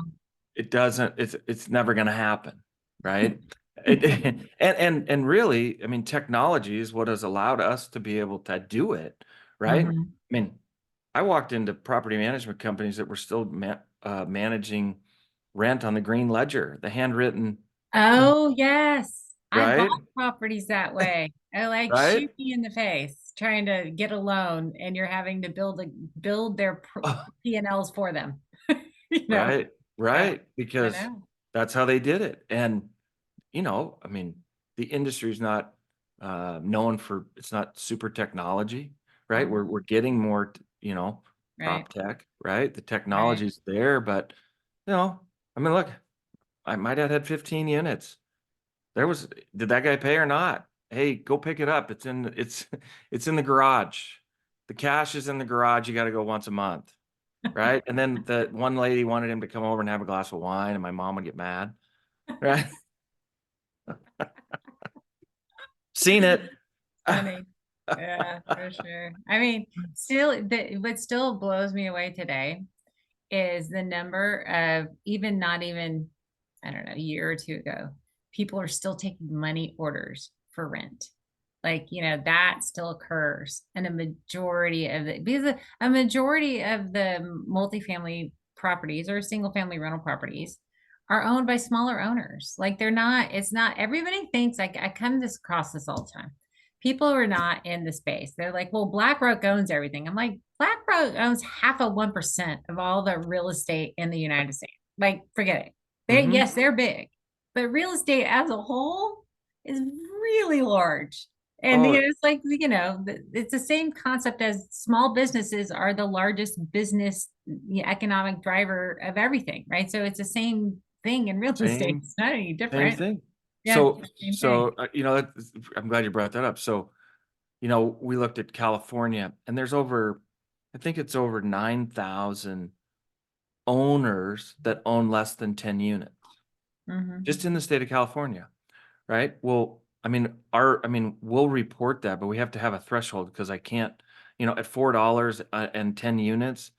it doesn't, it's never going to happen, right? It, and really, I mean, technology is what has allowed us to be able to do it, right? I Hmm. mean, I walked into property management companies that were still managing rent on the green ledger, the handwritten, Oh, yes. I bought right? properties that way. I like Right? shoot me in the face trying to get a loan and you're having to build their P&Ls for them. You know. Right, Yeah, right, I because know. that's how they did it. And I mean, the industry is not known for it's not super technology, right? Mhm. We're getting more, Right. prop tech, right? The Right. technology's there, but I mean, look, my dad had 15 units. Did that guy pay or not? Hey, go pick it up. It's in the garage. The cash is in the garage. You got to go once a month, right? And then the one lady wanted him to come over and have a glass of wine, and my mom would get mad, right? Seen it. Funny. Yeah, for sure. I mean, what still blows me away today is the number of even not even, I don't know, a year or two ago, people are still taking money orders for rent. Like, that still occurs. And because a majority of the multifamily properties or single family rental properties are owned by smaller owners. Like it's not, everybody thinks like I come this across this all the time. People are not in the space. They're like, well, BlackRock owns everything. I'm like, BlackRock owns half of 1% of all the real estate in the United States. Like, forget it. Hmm. Yes, they're big, but real estate as a whole is really large. And Oh, it's like, it's the same concept as small businesses are the largest business economic driver of everything, right? So it's the same thing in real estate. same It's not any same different. thing. Yeah, So same thing. I'm glad you brought that up. So we looked at California, and I think it's over 9,000 owners that own less than 10 units Hmm. just in the state of California, right? Well, I mean, we'll report that, but we have to have a threshold because I can't, at $4 and 10 units,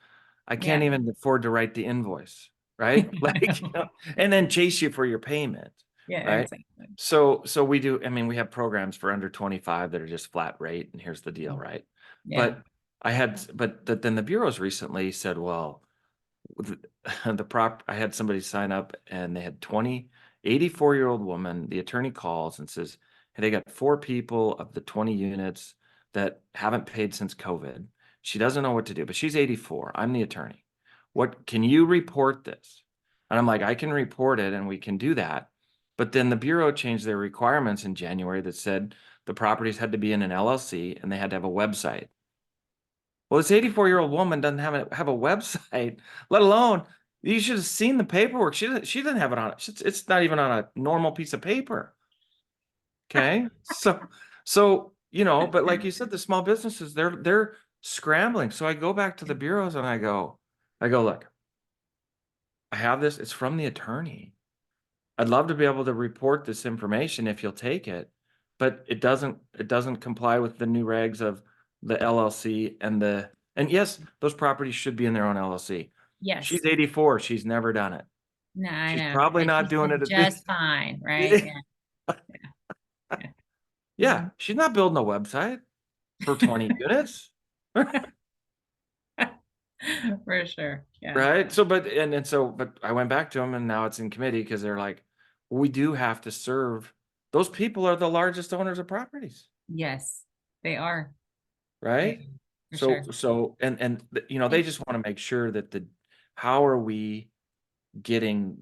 I can't Yeah. even afford to write the invoice, right? I Like, know. and then chase you for your payment, Yeah, right? exactly. So we do, I mean, we have programs for under 25 that are just flat rate, and here's the deal, right? Yeah. But then the bureaus recently said, well, the, I had somebody sign up and they had 84-year-old woman. The attorney calls and says, hey, they got 4 people of the 20 units that haven't paid since COVID. She doesn't know what to do, but she's 84. I'm the attorney. What can you report this? And I'm like, I can report it and we can do that. But then the bureau changed their requirements in January that said the properties had to be in an LLC and they had to have a website. Well, this 84-year-old woman doesn't have a website, let alone You should have seen the paperwork. She didn't have it on it. It's not even on a normal piece of paper. Okay. So, but like you said, the small businesses, they're scrambling. So I go back to the bureaus and I go, look, I have this. It's from the attorney. I'd love to be able to report this information if you'll take it, but it doesn't comply with the new regs of the LLC and yes, those properties should be in their own LLC. Yes. She's 84. She's never done it. No, I She's know. probably And not she's doing it been at this. just fine, right? Yeah. Yeah. Yeah, Mhm. she's not building a website for 20 units. For sure. Yeah. Right. So, but I went back to them and now it's in committee because they're like, we do have to serve. Those people are the largest owners of properties. Yes, they are. They Right. are, for So, sure. they just want to make sure that how are we getting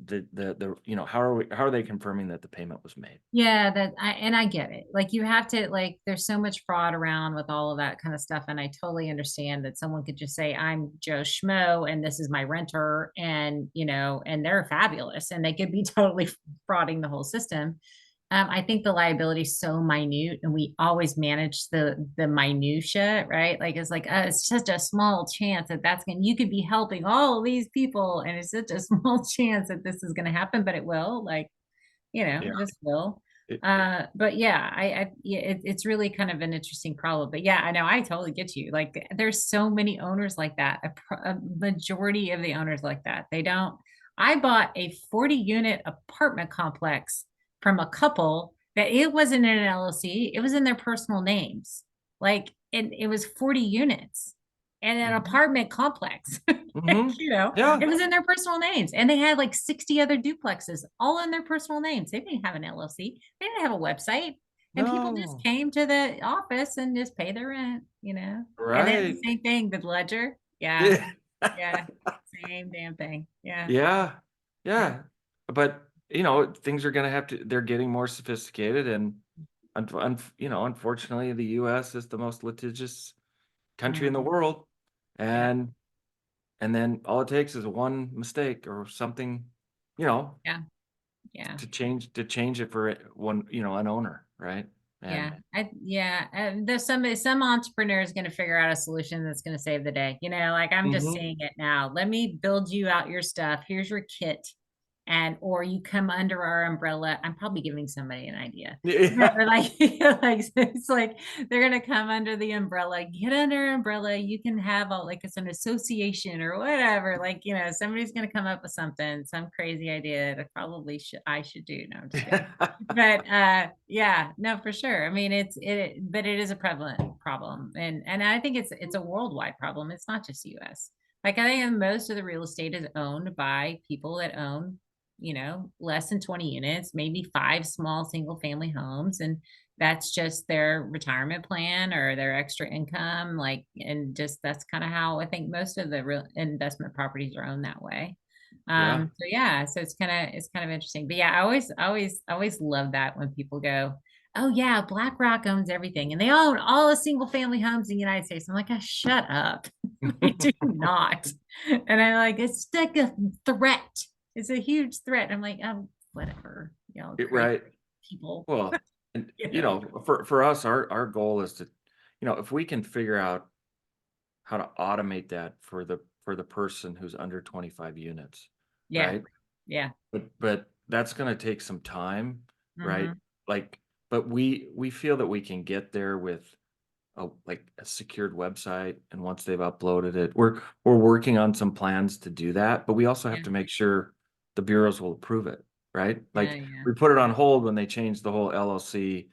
how are they confirming that the payment was made? Yeah, I get it. Like you have to like there's so much fraud around with all of that kind of stuff. And I totally understand that someone could just say, I'm Joe Schmo and this is my renter, and and they're fabulous and they could be totally frauding the whole system. I think the liability is so minute and we always manage the minutia, right? Like it's like, it's such a small chance that you could be helping all of these people, and it's such a small chance that this is gonna happen, but it will, like Yeah. just will. It- But yeah, yeah, it's really kind of an interesting problem. But yeah, I know I totally get you. Like, there's so many owners like that. A majority of the owners like that. They don't. I bought a 40-unit apartment complex from a couple that it wasn't in an LLC. It was in their personal names. Like, and it was 40 units and an Mhm. apartment complex. Mhm. It Yeah. was in their personal names. And they had like 60 other duplexes, all in their personal names. They didn't have an LLC, they didn't have a website. And people just No. came to the office and just pay their rent. And then the Right. same thing, the ledger. Yeah. Yeah. Yeah. Same damn thing. Yeah. Yeah. Yeah. Yeah. But things are gonna have to, they're getting more sophisticated and unfortunately the US is the most litigious country in the Mhm. world. Yeah. And then all it takes is one mistake or something, you know, Yeah. Yeah. to change it for one, an owner, right? And There's some entrepreneur is going to figure out a solution that's going to save the day. Like I'm just Mhm. seeing it now. Let me build you out your stuff. Here's your kit. And or you come under our umbrella. I'm probably giving somebody an idea. But Yeah. we're like, like it's like they're gonna come under the umbrella, get under umbrella. You can have like it's an association or whatever. Like, somebody's gonna come up with something, some crazy idea that probably I should do. No, I'm just kidding. But yeah, no, for sure. I mean, but it is a prevalent problem, and I think it's a worldwide problem. It's not just US. Like I think most of the real estate is owned by people that own less than 20 units, maybe five small single family homes. And that's just their retirement plan or their extra income. Like, and just that's kind of how I think most of the real investment properties are owned that way. Yeah. So yeah, so it's kind of interesting. But yeah, I always love that when people go, oh yeah, BlackRock owns everything and they own all the single family homes in the United States. I'm like, oh, shut up. They do not. And I'm like, it's like a threat. It's a huge threat. I'm like, oh, whatever, crazy Right. people. Well, and You know? for us, our goal is to, if we can figure out how to automate that for the person who's under 25 units, Yeah, right? yeah. But that's gonna take some time, right? Hmm. Like, but we feel that we can get there with a secured website, and once they've uploaded it, we're working on some plans to do that, but we also have Yeah, to make sure the bureaus will approve it, right? yeah, Like yeah, we put it on hold when they changed the whole LLC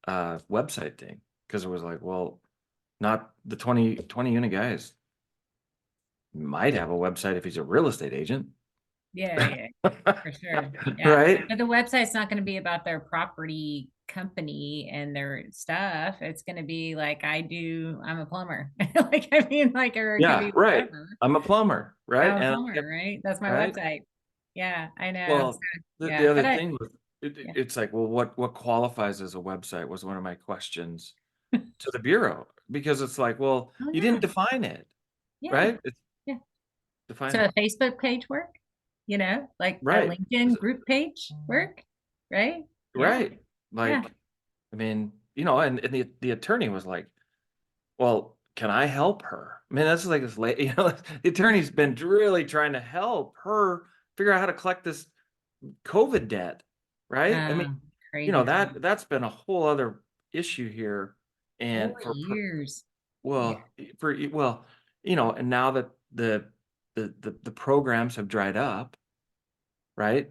website thing because it was like, well, not the 20 unit guys might have a website if he's a real estate agent. yeah, yeah, for sure. Yeah, Right? but the website's not going to be about their property company and their stuff. It's going to be like I'm a plumber. Like I mean, like, or it could Yeah, be right. whatever. I'm a plumber, right? I'm a And plumber, right? That's my right. website. Yeah, I know. Well, So, the yeah, other but thing was yeah, it's like, well, what qualifies as a website was one of my questions to the bureau because it's like, well, oh you yeah, didn't define it, yeah, right? yeah, Define So it. a Facebook page work, like a Right. LinkedIn group page work, right? Yeah. Right. Yeah. Like, I mean, and the attorney was like, well, can I help her? I mean, that's like this lady, the attorney's been really trying to help her figure out how to collect this COVID debt, right? I mean, Crazy stuff. that's been a whole other issue here. And 4 years. Yeah. well, and now that the programs have dried up, right?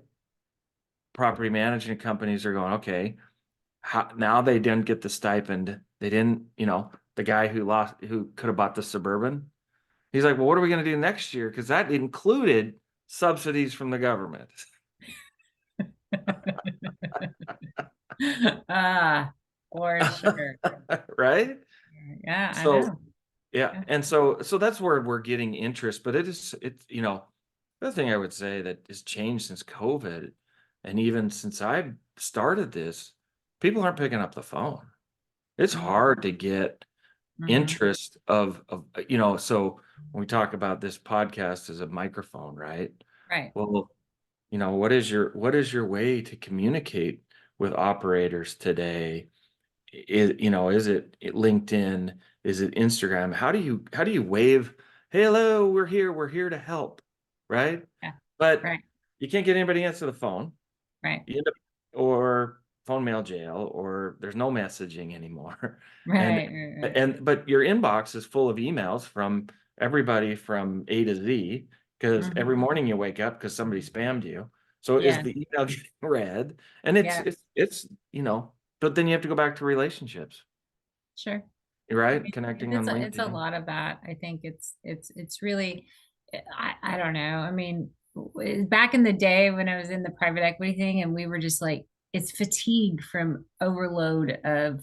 Property management companies are going, okay, now they didn't get the stipend. They didn't, the guy who could have bought the Suburban. He's like, well, what are we going to do next year? Because that included subsidies from the government. Ah, for sure. Right? Yeah, I So, know. yeah. Yeah. And so that's where we're getting interest, but the other thing I would say that has changed since COVID, and even since I started this, people aren't picking up the phone. It's Mhm. hard to get Mhm. interest so when we talk about this podcast as a microphone, right? Right. Well, what is your way to communicate with operators today? Is it LinkedIn? Is it Instagram? How do you wave, hey, hello, we're here to help, right? Yeah. But Right. you can't get anybody to answer the phone. Right. You end up, or phone mail jail, or there's no messaging anymore. And Right. Right. Right. but your inbox is full of emails from everybody from A to Z, because every Mhm. morning you wake up because somebody spammed you. So is Yeah. the email getting read? And it's Yeah. it's it's but then you have to go back to relationships, Sure. I right? mean, Connecting on it's a LinkedIn. lot of that. I think it's really, I don't know. I mean, back in the day when I was in the private equity thing, and we were just like, it's fatigue from overload of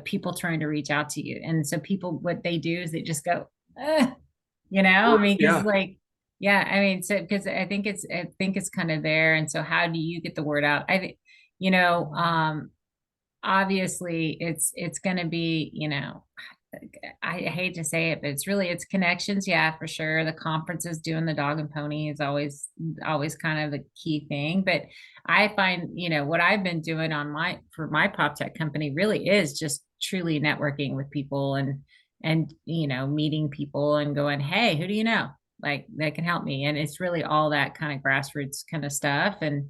people trying to reach out to you, and so people, what they do is they just go, "Ugh," I mean, because Yeah, like, yeah, I mean, so because I think it's kind of there, and so how do you get the word out? I think, you know, um, obviously it's going to be, I hate to say it, but it's connections. Yeah, for sure. The conferences, doing the dog and pony is always kind of the key thing. But I find, what I've been doing for my prop tech company really is just truly networking with people, and meeting people and going, hey, who do you know? Like, that can help me. And it's really all that kind of grassroots kind of stuff. And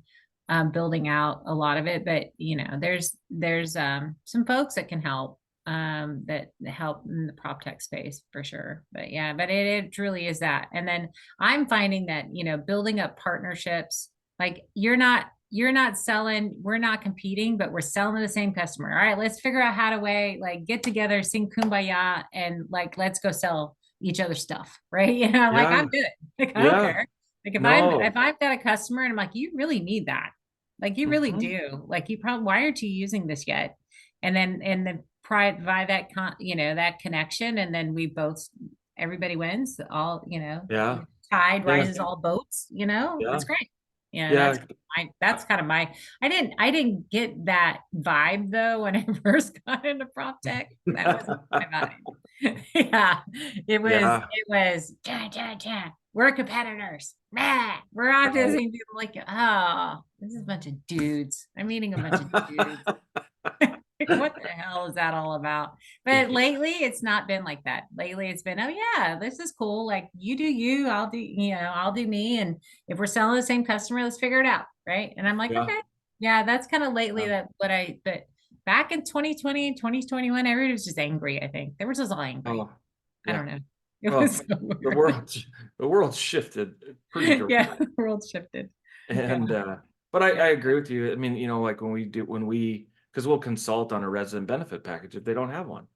building out a lot of it. But there's some folks that can help, that help in the prop tech space for sure. But yeah, but it truly is that. And then I'm finding that building up partnerships, like you're not selling, we're not competing, but we're selling to the same customer. All right, let's figure out how to get together, sing kumbaya, and like let's go sell each other stuff, right? Like yeah, I'm good. Like I don't yeah. care. Like if No. I've got a customer and I'm like, you really need that. Like you really Mhm. do. Like you probably, why aren't you using this yet? And then provide that connection, and then we both, everybody wins. All Yeah, tide yeah, rises all boats. yeah, It's great. yeah. That's kind of my. I didn't get that vibe though when I first got into prop tech. That wasn't my vibe. Yeah, it was. Yeah, It was. "Ja, ja, ja. We're competitors. Rah. We're on to the right. same people." Like, oh, this is a bunch of dudes. I'm meeting a bunch of dudes. What the hell is that all about? But lately, it's not been like that. Lately, it's been, oh yeah, this is cool. Like you do you, I'll do me. And if we're selling the same customer, let's figure it out, right? And I'm like, Yeah. okay, yeah, that's kind of lately Yeah. that what I. But back in 2020 and 2021, everybody was just angry. I think they were just all angry. Oh, I yeah. don't know. It was Well, so the weird. world, the world shifted pretty Yeah, dramatically. the world shifted. Yeah, And but I yeah. agree with you. I mean, like because we'll consult on a resident benefit package if they don't have one.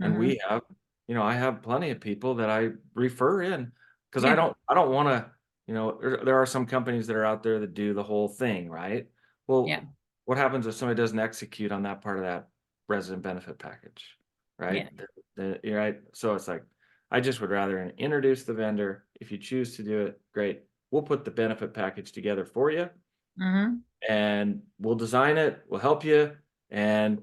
And Hmm. I have plenty of people that I refer in, because I Yeah, don't want to, there are some companies that are out there that do the whole thing, right? yeah, Well, what happens if somebody doesn't execute on that part of that resident benefit package, right? yeah. You're right. So it's like, I just would rather introduce the vendor. If you choose to do it, great. We'll put the benefit package together for you, Hmm. and we'll design it. We'll help you, and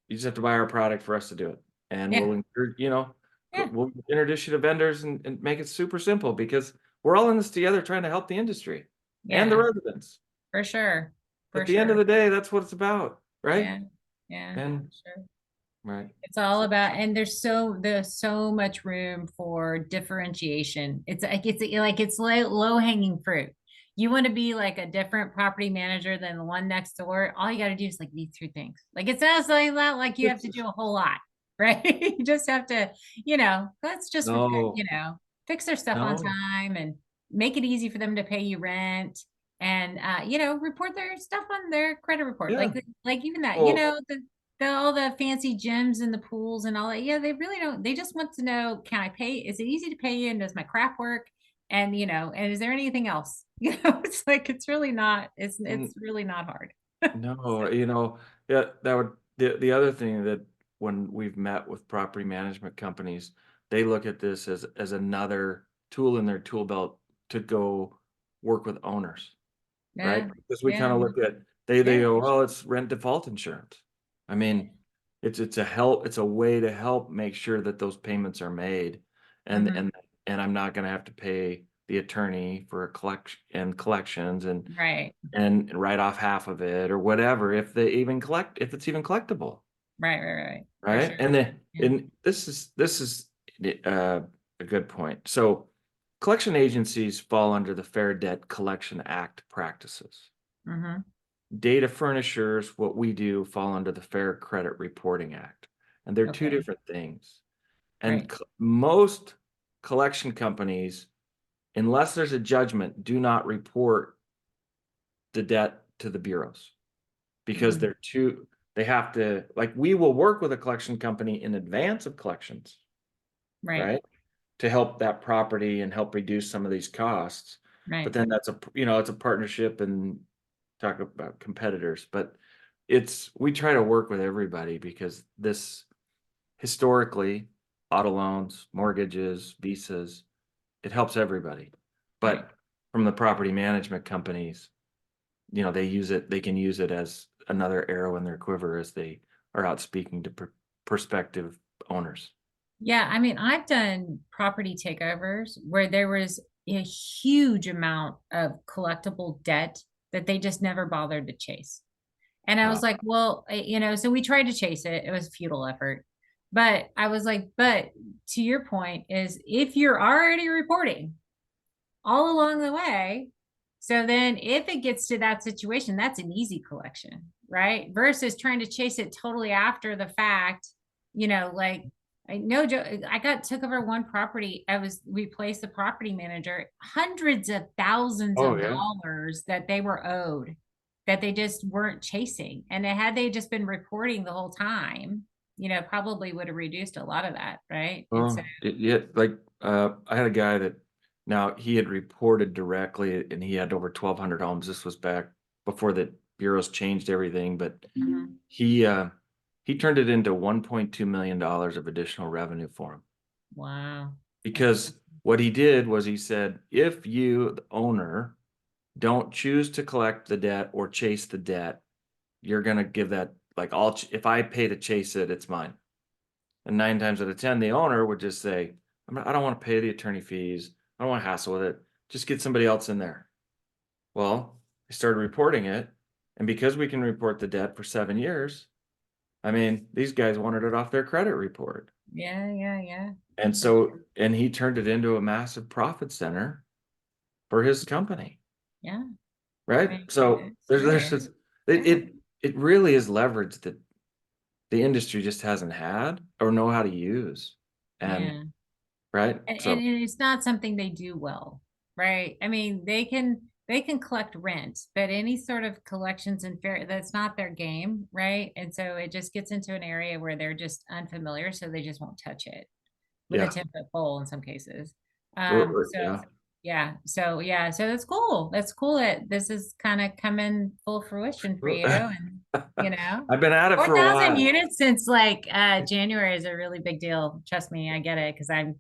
you just have to buy our product for us to do it. And Yeah, we'll yeah. introduce you to vendors, and make it super simple, because we're all in this together trying to help the industry and the Yeah, residents. for sure. For At the end of sure. the day, that's what it's about, right? Yeah. Yeah, And for sure. right. It's all So, about, and there's so much room for differentiation. It's like low hanging fruit. You want to be like a different property manager than the one next door. All you got to do is like these three things. Like it sounds like you have to do a whole lot, right? You just have to, let's just no, fix their stuff on no. time and make it easy for them to pay you rent and report their stuff on their credit report. Yeah. Like even that, Well, all the fancy gyms and the pools and all that. Yeah, they really don't. They just want to know, can I pay? Is it easy to pay you? And does my crap work? And and is there anything else? It's like it's really not. It's really not hard. no, yeah, that would the other thing that when we've met with property management companies, they look at this as another tool in their tool belt to go work with owners, right? Yeah, Because we kind yeah, of look at they yeah, go, well, it's rent default insurance. I mean, it's a way to help make sure that those payments are made, and hmm and and I'm not going to have to pay the attorney for a collections right, and write off half of it or whatever if it's even collectible, right, for right? sure. And then Yeah. and this is uh, a good point. So collection agencies fall under the Fair Debt Collection Act practices. hmm Data furnishers, what we do, fall under the Fair Credit Reporting Act, and they're two Okay. different things. And Right. most collection companies, unless there's a judgment, do not report the debt to the bureaus, because Mm, they have to, like, we will work with a collection company in advance of collections, right. right? To help that property and help reduce some of these costs. But Right. then it's a partnership and talk about competitors, but we try to work with everybody because this historically, auto loans, mortgages, visas, it helps everybody. Right. But from the property management companies, they can use it as another arrow in their quiver as they are out speaking to prospective owners. Yeah, I mean, I've done property takeovers where there was a huge amount of collectible debt that they just never bothered to chase. And I Uh, was like, well, so we tried to chase it. It was a futile effort. But I was like, but to your point is if you're already reporting all along the way, so then if it gets to that situation, that's an easy collection, right? Versus trying to chase it totally after the fact, like I know I got took over one property. I was replaced the property manager, hundreds of thousands oh of yeah. dollars that they were owed that they just weren't chasing. And had they just been reporting the whole time, probably would have reduced a lot of that, right? And so, Yeah, like I had a guy that now he had reported directly and he had over 1,200 homes. This was back before the bureaus changed everything, but mhm. he uh he turned it into $1.2 million of additional revenue for him. Wow. That's Because what he did was he said, if you, the owner, don't choose to collect the debt or chase the debt, you're gonna give that, like, if I pay to chase it, it's mine. And 9 times out of 10, the owner would just say, I don't want to pay the attorney fees. I don't want to hassle with it. Just get somebody else in there. Well, they started reporting it. And because we can report the debt for 7 years, I mean, these guys wanted it off their credit report. yeah. And he turned it into a massive profit center for his company. Yeah. I Right. mean, So it's there's serious. just, it, Yeah. it, it really is leverage that the industry just hasn't had or know how to use. And Yeah. right. And So it's not something they do well, right? I mean, they can collect rent, but any sort of collections and fair, that's not their game, right? And so it just gets into an area where they're just unfamiliar, so they just won't touch it with a yeah. 10-foot pole in some cases. So Yeah. so that's cool. That's cool that this is kind of coming full fruition for you. And I've been at it for a 4,000 while. units since like January is a really big deal. Trust me, I get it because I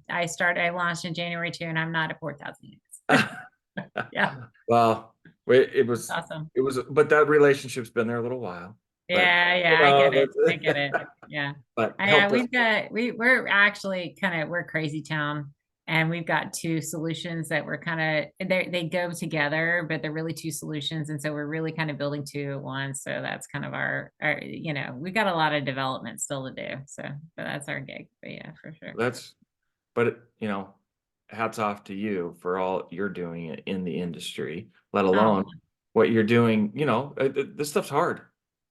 launched in January too, and I'm not at 4,000 units. Yeah, Well, it that's was, awesome. but that relationship's been there a little while. But Yeah, I get it. I get it. that's Yeah. but Yeah, helped us. we're actually we're crazy town. And we've got two solutions that we're kind of, they go together, but they're really two solutions. And so we're really kind of building two at once. So that's kind of our, we've got a lot of development still to do. So but that's our gig. But yeah, for sure. But hats off to you for all you're doing in the industry, let Oh, alone what you're doing. This stuff's hard,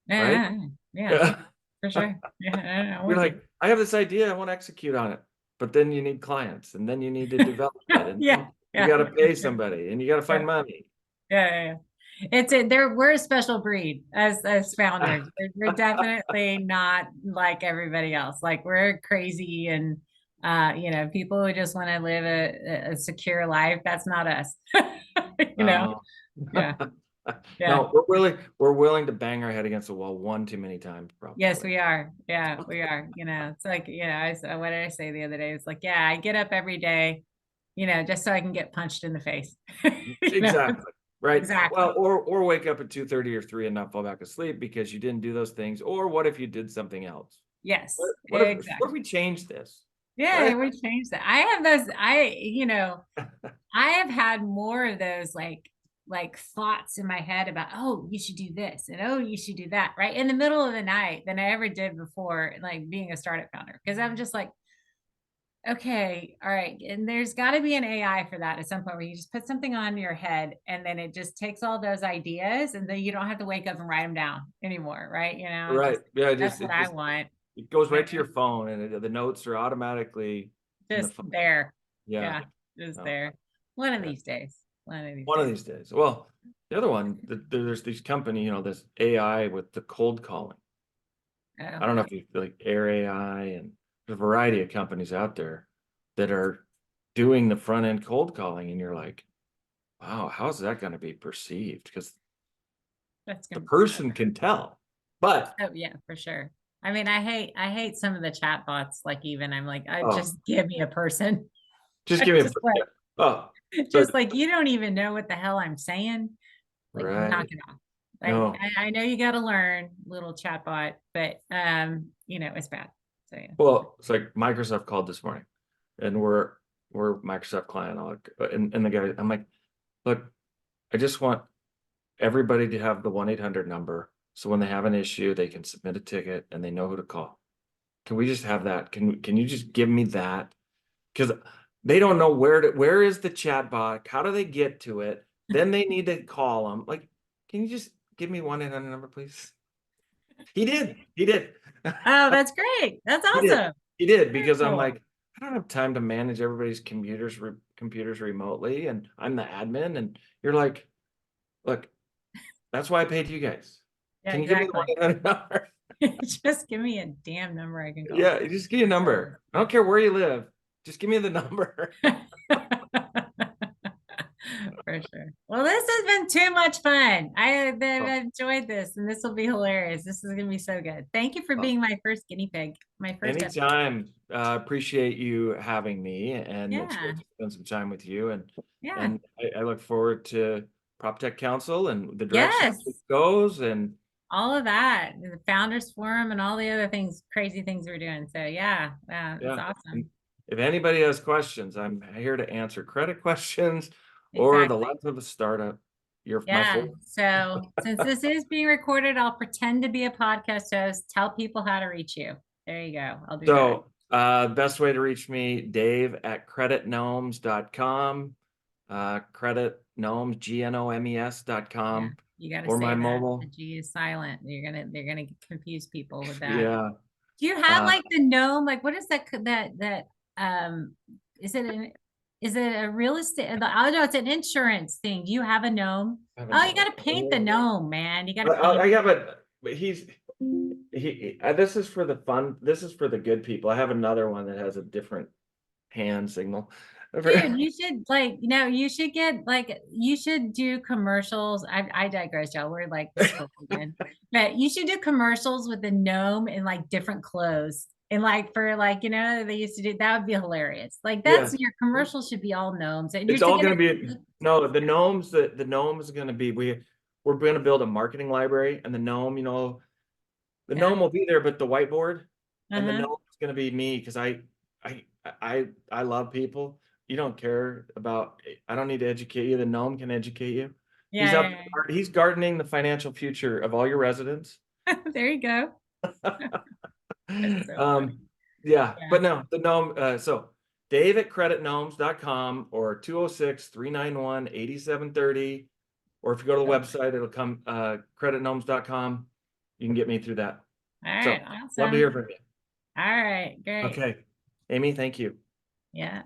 right? yeah, for sure. Yeah, You're like, I have this idea, I want to execute on it, but then you need clients, and then you need to develop it, and yeah, then you yeah, got to pay somebody, and you got to find yeah, money. yeah. We're a special breed as founders. We're definitely not like everybody else. Like we're crazy and people who just want to live a secure life. That's not us. Oh. Yeah. Yeah. No, we're willing to bang our head against the wall one too many times, Yes, probably. we are. Yeah, we are. It's like, what did I say the other day? It's like, yeah, I get up every day, just so I can get punched in the face. Exactly. Right. Exactly. Well, or wake up at 2:30 or 3 and not fall back asleep because you didn't do those things. Or what if you did something else? Yes, What if exactly. we change this? Yeah, Right? we changed that. I have those, I have had more of those like thoughts in my head about, oh, you should do this and oh, you should do that, right? In the middle of the night than I ever did before, like being a startup founder. Because I'm just like, okay, all right. And there's got to be an AI for that at some point where you just put something on your head and then it just takes all those ideas and then you don't have to wake up and write them down anymore, right? Right. Just Yeah. that's what I want. It goes Yeah, right to your phone, and the notes are automatically in the just phone. there. Yeah. Yeah, just No. there. One of Yeah. these days. One of these One of days. these days. Well, the other one, there's these company, this AI with the cold calling. Oh, I don't know if you like Air AI, and there's a variety of companies out there that are doing the front end cold calling, and you're like, wow, how's that going to be perceived? Because that's the gonna be so person can tell, but oh yeah, for sure. I mean, I hate some of the chat bots, like even I'm like, I oh, just give me a person. just I give me just like oh, just but like you don't even know what the hell I'm saying. Like knock right. it off. Like No. I know you gotta learn little chatbot, but it's bad. So yeah. Well, it's like Microsoft called this morning, and we're Microsoft client, and the guy, I'm like, look, I just want everybody to have the 1-800 number, so when they have an issue, they can submit a ticket and they know who to call. Can we just have that? Can you just give me that? Because they don't know where is the chat bot? How do they get to it? Then they need to call them. Like, can you just give me 1-800 number, please? He did. He did. Oh, that's great. That's He did. awesome. He did, Very because I'm cool. like, I don't have time to manage everybody's computers remotely, and I'm the admin, and you're like, look, that's why I paid you guys. Yeah, Can you give me the exactly. 1-800 number? Just give me a damn number I can call. Yeah, just give me a number. I don't care where you live. Just give me the number. For sure. Well, this has been too much fun. I've Oh, enjoyed this, and this will be hilarious. This is going to be so good. Thank you for oh, being my first guinea pig, my first episode. anytime. Appreciate you having me, and it's Yeah. great to spend some time with you. And Yeah. and I look forward to Proptech Council and the direction it Yes. goes. And All of that, the founders forum and all the other things, crazy things we're doing. So yeah, it's yeah, and awesome. if anybody has questions, I'm here to answer credit questions or the Exactly. life of a startup. You're my Yeah. full. So since this is being recorded, I'll pretend to be a podcast host. Tell people how to reach you. There you go. I'll do that. So, best way to reach me, Dave at creditgnomes.com, credit gnomes, Yeah. gnomes.com, You got to or my say that. The mobile. G is silent. They're gonna confuse people with that. Yeah. Do you have Uh, like the gnome? Like what is that um is it a real estate? Oh no, it's an insurance thing. Do you have a gnome? I have a Oh, you note. gotta paint the gnome, man. You gotta I paint. have a, but this is for the fun. This is for the good people. I have another one that has a different hand signal. Dude, you should you should do commercials. I digress, y'all. We're like again. But you should do commercials with the gnome in like different clothes. And like for like, they used to do that would be hilarious. Like Yeah. that's your commercial should be all gnomes. And you're It's all thinking going to be, no, the gnome is going to be, we're going to build a marketing library, and the gnome, the yeah. gnome will be there, but the whiteboard and the Uh-huh. gnome is going to be me, because I love people, you don't care about, I don't need to educate you. The gnome can educate you. He's Yeah, out, he's gardening the financial future of all your residents. yeah. There you go. That's so funny. Yeah, Yeah. but no, the gnome, so Dave at creditgnomes.com or 206-391-8730. Or if you go to the website, it'll come, creditgnomes.com. You can get me through that. All So right. love to Awesome. hear from you. All right. Great. Okay. Amy, thank you. Yeah.